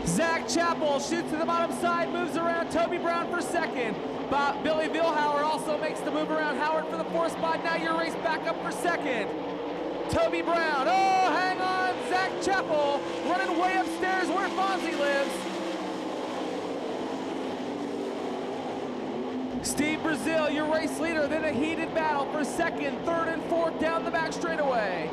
Zach Chappell shoots to the bottom side, moves around Toby Brown for second. Billy Vilhauer also makes the move around Howard for the fourth spot. Now your race back up for second. Toby Brown, oh, hang on, Zach Chappell running way upstairs where Fonzie lives. Steve Brazil, your race leader, then a heated battle for second, third, and fourth down the back straightaway.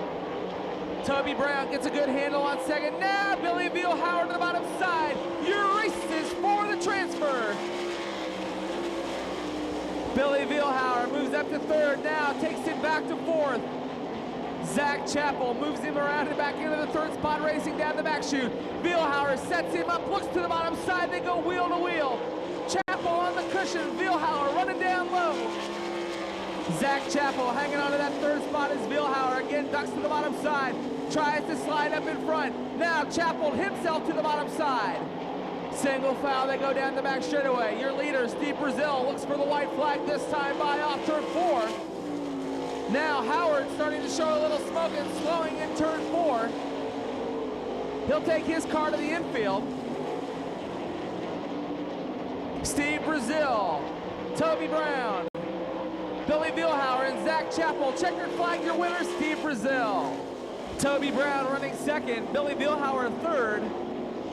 Toby Brown gets a good handle on second. Now Billy Vilhauer to the bottom side. Your race is for the transfer. Billy Vilhauer moves up to third, now takes it back to fourth. Zach Chappell moves him around and back into the third spot, racing down the back chute. Vilhauer sets him up, looks to the bottom side, they go wheel to wheel. Chappell on the cushion, Vilhauer running down low. Zach Chappell hanging on to that third spot as Vilhauer again ducks to the bottom side, tries to slide up in front. Now Chappell himself to the bottom side. Single foul, they go down the back straightaway. Your leader, Steve Brazil, looks for the white flag, this time by off turn 4. Now Howard starting to show a little smoke and slowing in turn 4. He'll take his car to the infield. Steve Brazil, Toby Brown, Billy Vilhauer, and Zach Chappell. Checkered flag, your winner, Steve Brazil. Toby Brown running second, Billy Vilhauer third,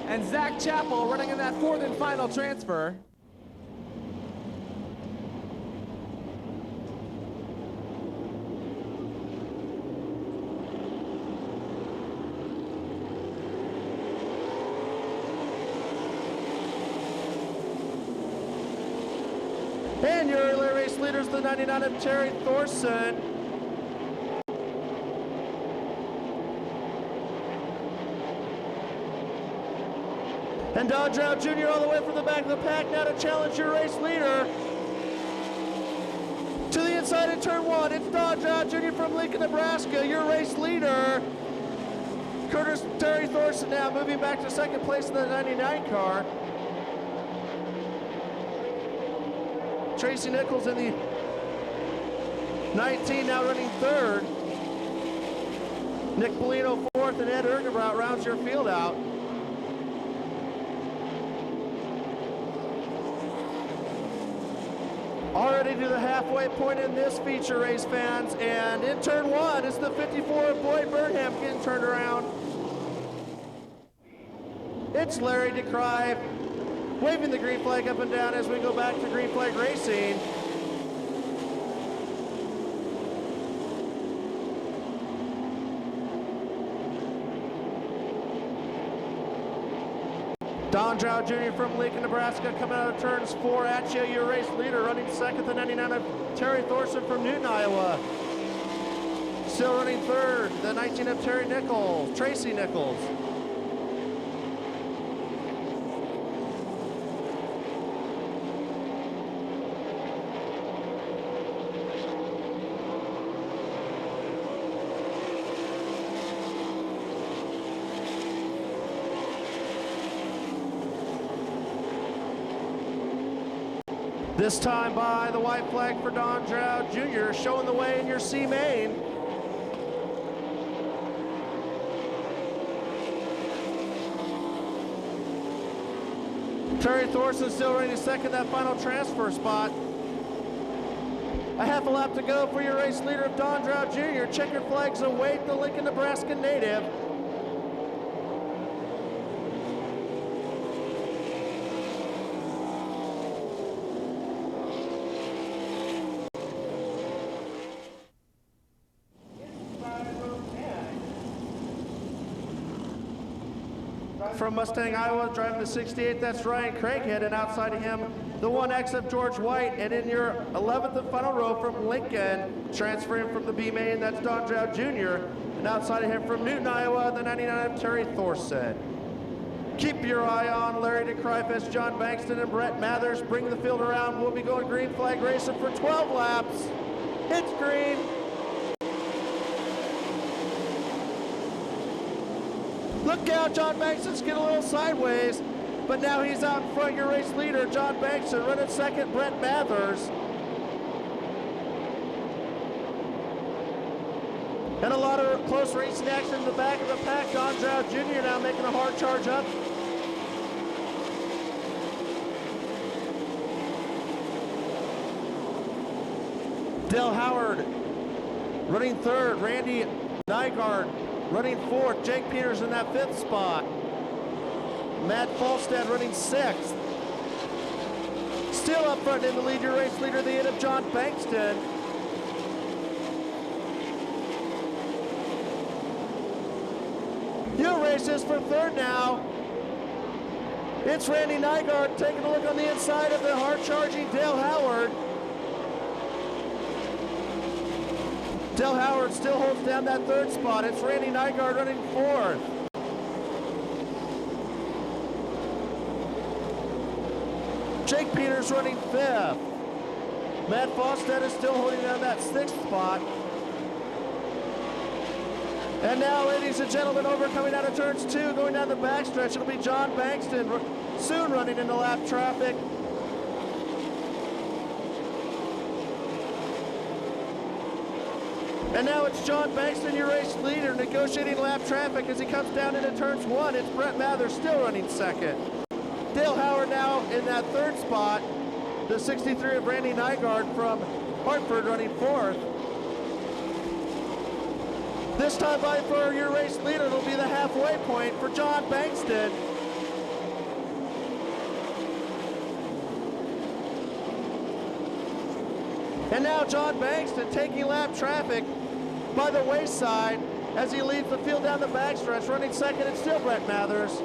and Zach Chappell running in that fourth and final transfer. And your early race leaders, the 99 of Terry Thorson. And Don Drow Jr. all the way from the back of the pack now to challenge your race leader. To the inside in turn 1, it's Don Drow Jr. from Lincoln, Nebraska, your race leader. Curtis Terry Thorson now moving back to second place in the 99 car. Tracy Nichols in the 19 now running third. Nick Polino fourth, and Ed Ergenbraut rounds your field out. Already to the halfway point in this feature race, fans, and in turn 1 is the 54 of Boyd Burnham getting turned around. It's Larry DeCrive waving the green flag up and down as we go back to green flag racing. Don Drow Jr. from Lincoln, Nebraska coming out of turns 4 at you, your race leader, running second, the 99 of Terry Thorson from Newton, Iowa. Still running third, the 19 of Terry Nichols, Tracy Nichols. This time by the white flag for Don Drow Jr., showing the way in your C main. Terry Thorson still running second, that final transfer spot. A half a lap to go for your race leader of Don Drow Jr. Checkered flags await the Lincoln, Nebraska native. From Mustang, Iowa, driving the 68, that's Ryan Craighead, and outside of him, the 1X of George White, and in your 11th and final row from Lincoln, transferring from the B main, that's Don Drow Jr., and outside of him from Newton, Iowa, the 99 of Terry Thorson. Keep your eye on Larry DeCrife as John Bankston and Brett Mathers bring the field around. We'll be going green flag racing for 12 laps. It's green. Look out, John Bankston's getting a little sideways, but now he's out in front, your race leader, John Bankston, running second, Brett Mathers. And a lot of close racing action in the back of the pack. Don Drow Jr. now making a hard charge up. Dale Howard running third. Randy Nygaard running fourth. Jake Peters in that fifth spot. Matt Falstad running sixth. Still up front in the lead, your race leader, the 8 of John Bankston. Your races for third now. It's Randy Nygaard taking a look on the inside of the hard-charging Dale Howard. Dale Howard still holds down that third spot. It's Randy Nygaard running fourth. Jake Peters running fifth. Matt Falstad is still holding down that sixth spot. And now, ladies and gentlemen, coming out of turns 2, going down the backstretch, it'll be John Bankston soon running into lap traffic. And now it's John Bankston, your race leader, negotiating lap traffic as he comes down into turns 1. It's Brett Mather still running second. Dale Howard now in that third spot. The 63 of Randy Nygaard from Hartford running fourth. This time by for your race leader, it'll be the halfway point for John Bankston. And now John Bankston taking lap traffic by the wayside as he leads the field down the backstretch. Running second, it's still Brett Mathers.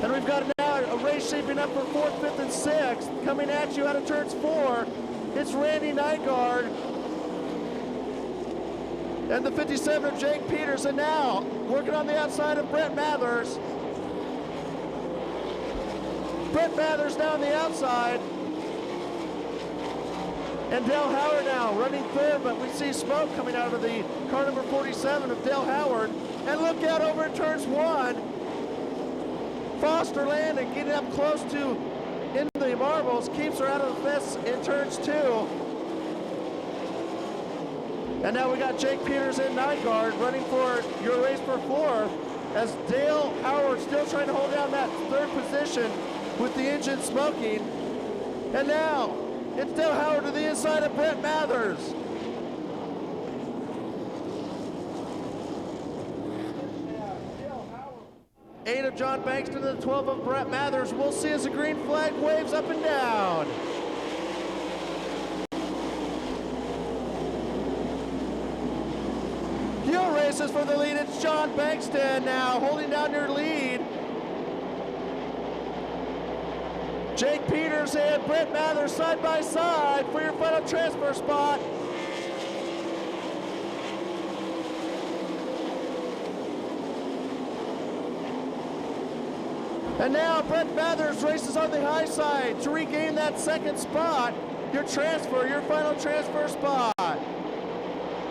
And we've got now a race shaping up for 4th, 5th, and 6th. Coming at you out of turns 4, it's Randy Nygaard and the 57 of Jake Peters. And now, working on the outside of Brett Mathers. Brett Mathers now on the outside. And Dale Howard now running third, but we see smoke coming out of the car number 47 of Dale Howard. And look out over at turns 1. Foster Landon getting up close to into the marbles, keeps her out of the fence in turns 2. And now we got Jake Peters and Nygaard running for your race for 4th as Dale Howard still trying to hold down that third position with the engine smoking. And now it's Dale Howard to the inside of Brett Mathers. Eight of John Bankston and the 12 of Brett Mathers. We'll see as the green flag waves up and down. Your races for the lead. It's John Bankston now holding down your lead. Jake Peters and Brett Mathers side by side for your final transfer spot. And now Brett Mathers races on the high side to regain that second spot. Your transfer, your final transfer spot.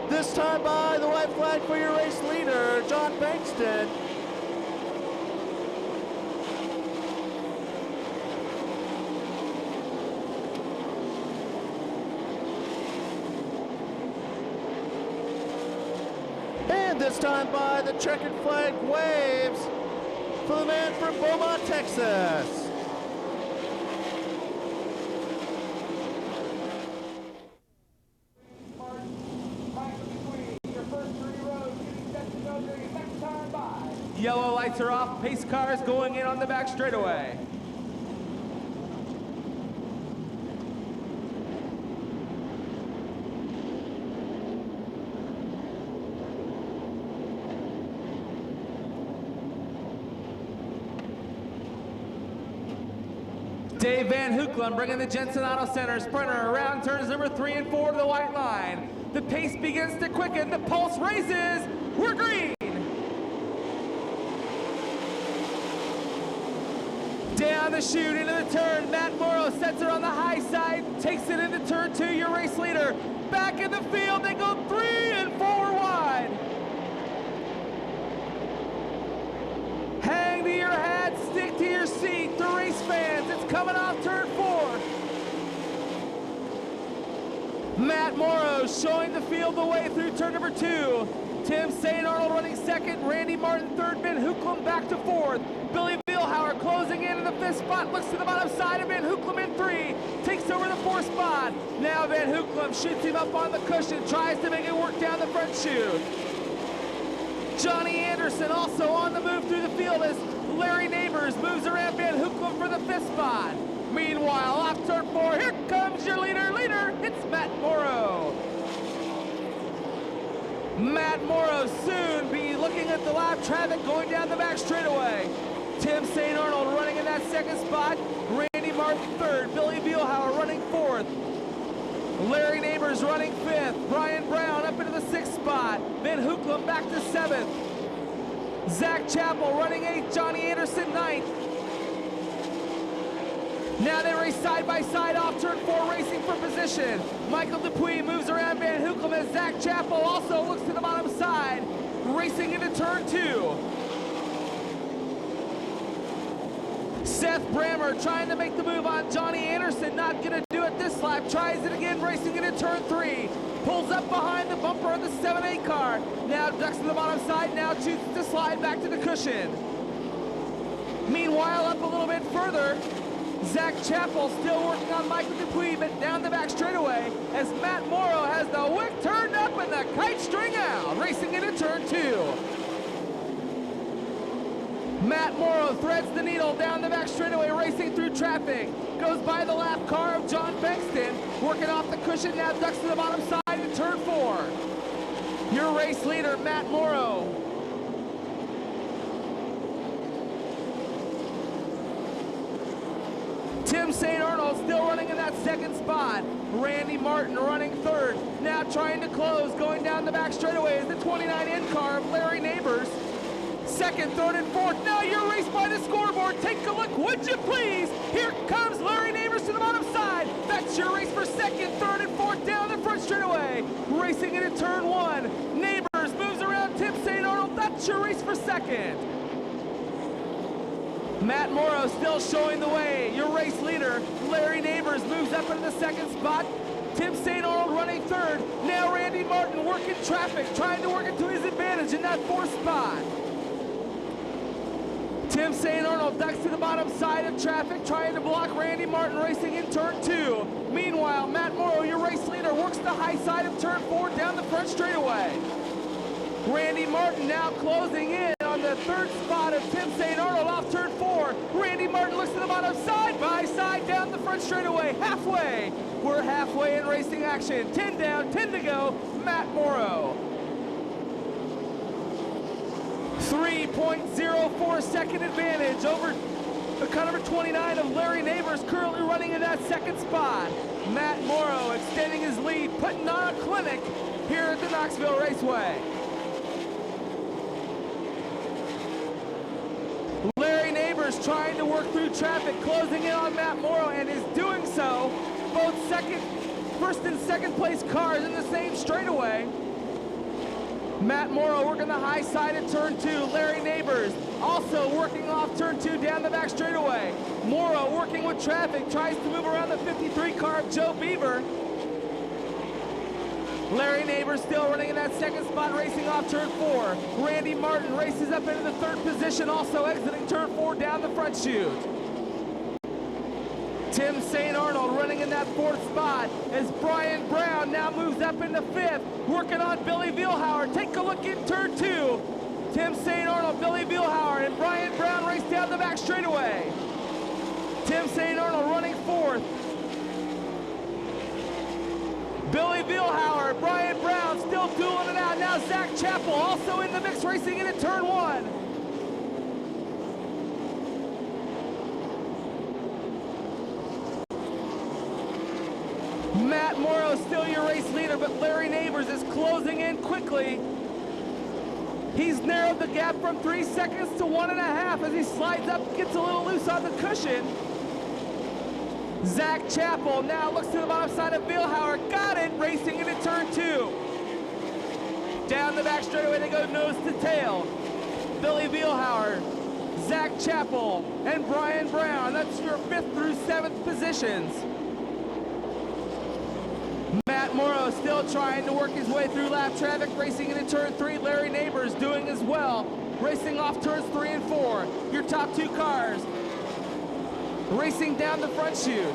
This time by the white flag for your race leader, John Bankston. And this time by the checkered flag waves for the man from Beaumont, Texas. Yellow lights are off, pace cars going in on the back straightaway. Dave Van Hoekelen bringing the Jensen Auto Center sprinter around turns number 3 and 4 to the white line. The pace begins to quicken, the pulse raises, we're green. Down the chute into the turn, Matt Morrow sets her on the high side, takes it into turn 2, your race leader. Back in the field, they go 3 and 4 wide. Hang to your hat, stick to your seat, the race fans, it's coming off turn 4. Matt Morrow showing the field the way through turn number 2. Tim St. Arnold running second, Randy Martin third, Van Hoekelen back to 4th. Billy Vielhauer closing in the fifth spot, looks to the bottom side of Van Hooklam in three, takes over the fourth spot. Now Van Hooklam shoots him up on the cushion, tries to make it work down the front chute. Johnny Anderson also on the move through the field as Larry Neighbors moves around Van Hooklam for the fifth spot. Meanwhile, off turn four, here comes your leader, it's Matt Morrow. Matt Morrow soon be looking at the lap traffic going down the back straightaway. Tim St. Arnold running in that second spot. Randy Martin third. Billy Vielhauer running fourth. Larry Neighbors running fifth. Brian Brown up into the sixth spot. Van Hooklam back to seventh. Zach Chappell running eighth. Johnny Anderson ninth. Now they race side by side off turn four, racing for position. Michael Dupuis moves around Van Hooklam as Zach Chappell also looks to the bottom side, racing into turn two. Seth Brammer trying to make the move on Johnny Anderson, not gonna do it this lap, tries it again, racing into turn three. Pulls up behind the bumper of the 7-8 car. Now ducks to the bottom side, now chooses to slide back to the cushion. Meanwhile, up a little bit further, Zach Chappell still working on Michael Dupuis, but down the back straightaway as Matt Morrow has the wick turned up and the kite string out, racing into turn two. Matt Morrow threads the needle down the back straightaway, racing through traffic. Goes by the lap car of John Bexton, working off the cushion, now ducks to the bottom side in turn four. Your race leader, Matt Morrow. Tim St. Arnold still running in that second spot. Randy Martin running third. Now trying to close, going down the back straightaway is the 29N car of Larry Neighbors. Second, third, and fourth. Now you're raced by the scoreboard. Take a look, would you please? Here comes Larry Neighbors to the bottom side. That's your race for second, third, and fourth down the front straightaway. Racing into turn one. Neighbors moves around Tim St. Arnold. That's your race for second. Matt Morrow still showing the way. Your race leader, Larry Neighbors, moves up into the second spot. Tim St. Arnold running third. Now Randy Martin working traffic, trying to work it to his advantage in that fourth spot. Tim St. Arnold ducks to the bottom side of traffic, trying to block Randy Martin racing in turn two. Meanwhile, Matt Morrow, your race leader, works the high side of turn four down the front straightaway. Randy Martin now closing in on the third spot of Tim St. Arnold off turn four. Randy Martin looks to the bottom, side by side down the front straightaway, halfway. We're halfway in racing action. 10 down, 10 to go, Matt Morrow. 3.04 second advantage over the car number 29 of Larry Neighbors, currently running in that second spot. Matt Morrow extending his lead, putting on a clinic here at the Knoxville Raceway. Larry Neighbors trying to work through traffic, closing in on Matt Morrow, and is doing so. Both first and second place cars in the same straightaway. Matt Morrow working the high side of turn two. Larry Neighbors also working off turn two down the back straightaway. Morrow working with traffic, tries to move around the 53 car of Joe Beaver. Larry Neighbors still running in that second spot, racing off turn four. Randy Martin races up into the third position, also exiting turn four down the front chute. Tim St. Arnold running in that fourth spot as Brian Brown now moves up into fifth, working on Billy Vielhauer. Take a look in turn two. Tim St. Arnold, Billy Vielhauer, and Brian Brown race down the back straightaway. Tim St. Arnold running fourth. Billy Vielhauer, Brian Brown still dueling it out. Now Zach Chappell also in the mix, racing into turn one. Matt Morrow still your race leader, but Larry Neighbors is closing in quickly. He's narrowed the gap from 3 seconds to 1.5 as he slides up, gets a little loose on the cushion. Zach Chappell now looks to the bottom side of Vielhauer, got it, racing into turn two. Down the back straightaway they go nose to tail. Billy Vielhauer, Zach Chappell, and Brian Brown. That's your 5th through 7th positions. Matt Morrow still trying to work his way through lap traffic, racing into turn three. Larry Neighbors doing as well. racing off turns 3 and 4. Your top 2 cars racing down the front chute.